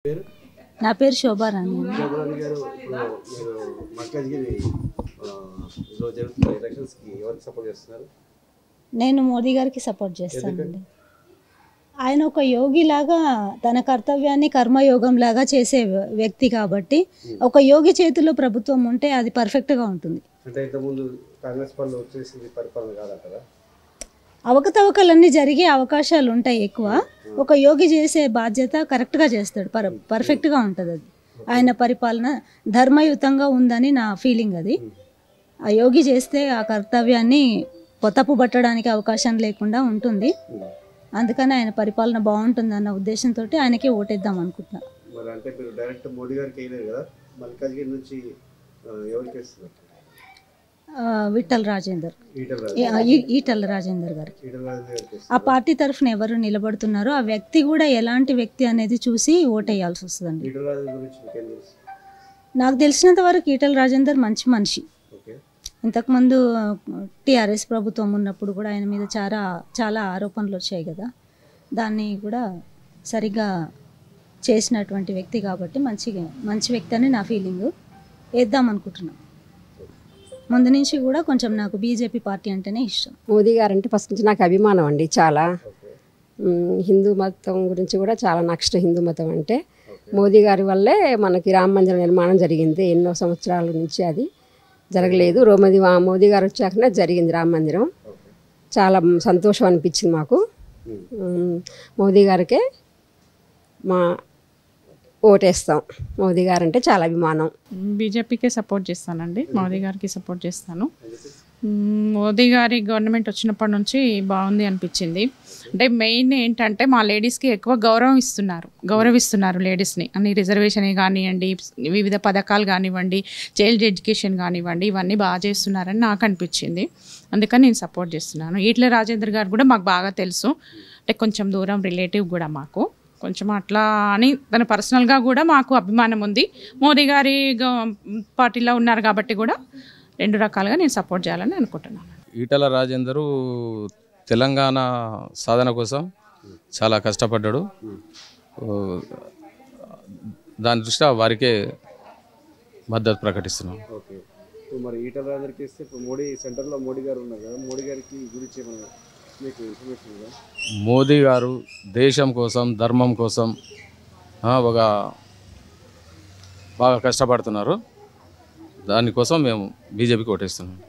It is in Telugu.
పేరు నా పేరు శోభారాణి. శోభరాణి గారు. మీరు మల్కాజ్గిరిలో జరుగుతున్న ఎలక్షన్స్కి ఎవరికి సపోర్ట్ చేస్తున్నారు? నేను మోదీ గారికి సపోర్ట్ చేస్తానండి. ఆయన ఒక యోగిలాగా తన కర్తవ్యాన్ని కర్మయోగం లాగా చేసే వ్యక్తి కాబట్టి ఒక యోగి చేతిలో ప్రభుత్వం ఉంటే అది పర్ఫెక్ట్గా ఉంటుంది. అంటే ఇంతకుముందు కాంగ్రెస్ వాళ్ళు వచ్చేసింది పరిపాలన కాదంటారా? అవకతవకలన్నీ జరిగే అవకాశాలు ఉంటాయి ఎక్కువ. ఒక యోగి చేసే బాధ్యత కరెక్ట్గా చేస్తాడు, పర్ఫెక్ట్గా ఉంటుంది. అది ఆయన పరిపాలన ధర్మయుతంగా ఉందని నా ఫీలింగ్. అది ఆ యోగి చేస్తే ఆ కర్తవ్యాన్ని తప్పు పట్టడానికి అవకాశం లేకుండా ఉంటుంది. అందుకని ఆయన పరిపాలన బాగుంటుంది అన్న ఉద్దేశంతో ఆయనకి ఓటేద్దాం అనుకుంటున్నా. మరి అంటే మీరు డైరెక్ట్ మోడీ గారికి వేయలేరు కదా, మల్కాజ్గిరి నుంచి ఎవరికి వేస్తున్నారు? విఠల్ రాజేందర్, ఈటల రాజేందర్ గారు. ఆ ఆ పార్టీ తరఫున ఎవరు నిలబడుతున్నారో ఆ వ్యక్తి కూడా ఎలాంటి వ్యక్తి అనేది చూసి ఓటేయాల్సి వస్తుందండి. గురించి మీకేం తెలుసు? నాకు తెలిసినంత వరకు ఈటల రాజేందర్ మంచి మనిషి. ఓకే. ఇంతకుముందు టీఆర్ఎస్ ప్రభుత్వం ఉన్నప్పుడు కూడా ఆయన మీద చాలా ఆరోపణలు వచ్చాయి కదా, దాన్ని కూడా సరిగ్గా చేసినటువంటి వ్యక్తి కాబట్టి మంచి వ్యక్తి అని నా ఫీలింగ్. వేద్దాం అనుకుంటున్నాను. ముందు నుంచి కూడా కొంచెం నాకు బీజేపీ పార్టీ అంటేనే ఇష్టం. మోదీ గారు అంటే ఫస్ట్ నుంచి నాకు అభిమానం అండి చాలా. హిందూ మతం గురించి కూడా చాలా నాకు ఇష్టం. హిందూ మతం అంటే మోదీ గారి వల్లే మనకి రామ మందిర నిర్మాణం జరిగింది. ఎన్నో సంవత్సరాల నుంచి అది జరగలేదు. మోదీ గారు వచ్చాకనే జరిగింది రామ మందిరం. చాలా సంతోషం అనిపించింది మాకు. మోదీ గారికే మా ఓటేస్తాం. మోదీ గారు అంటే చాలా అభిమానం. బీజేపీకే సపోర్ట్ చేస్తానండి. మోదీ గారికి సపోర్ట్ చేస్తాను. మోదీ గారి గవర్నమెంట్ వచ్చినప్పటి నుంచి బాగుంది అనిపించింది. అంటే మెయిన్ ఏంటంటే మా లేడీస్కి ఎక్కువ గౌరవిస్తున్నారు లేడీస్ని. అన్ని రిజర్వేషన్ కానివ్వండి, వివిధ పథకాలు కానివ్వండి, చైల్డ్ ఎడ్యుకేషన్ కానివ్వండి, ఇవన్నీ బాగా చేస్తున్నారని నాకు అనిపించింది. అందుకని నేను సపోర్ట్ చేస్తున్నాను. ఈటల రాజేందర్ గారు కూడా మాకు బాగా తెలుసు. అంటే కొంచెం దూరం రిలేటివ్ కూడా మాకు కొంచెం అట్లా అని తన పర్సనల్గా కూడా మాకు అభిమానం ఉంది. మోదీ గారి పార్టీలో ఉన్నారు కాబట్టి కూడా రెండు రకాలుగా నేను సపోర్ట్ చేయాలని అనుకుంటున్నాను. ఈటల రాజేందరు తెలంగాణ సాధన కోసం చాలా కష్టపడ్డాడు. దాని దృష్ట్యా వారికే మద్దతు ప్రకటిస్తున్నాం. ఓకే. ఇప్పుడు మరి ఈటల రాజేందర్కి ఇస్తే ఇప్పుడు మోడీ సెంటర్లో మోడీ గారు ఉన్నారు కదా, మోడీ గారికి గురించి ఏమైనా మీకు ఇన్ఫర్మేషన్ ఉందా? మోదీ గారు దేశం కోసం, ధర్మం కోసం బాగా కష్టపడుతున్నారు. దానికోసం మేము బీజేపీకి ఓటేస్తున్నాం.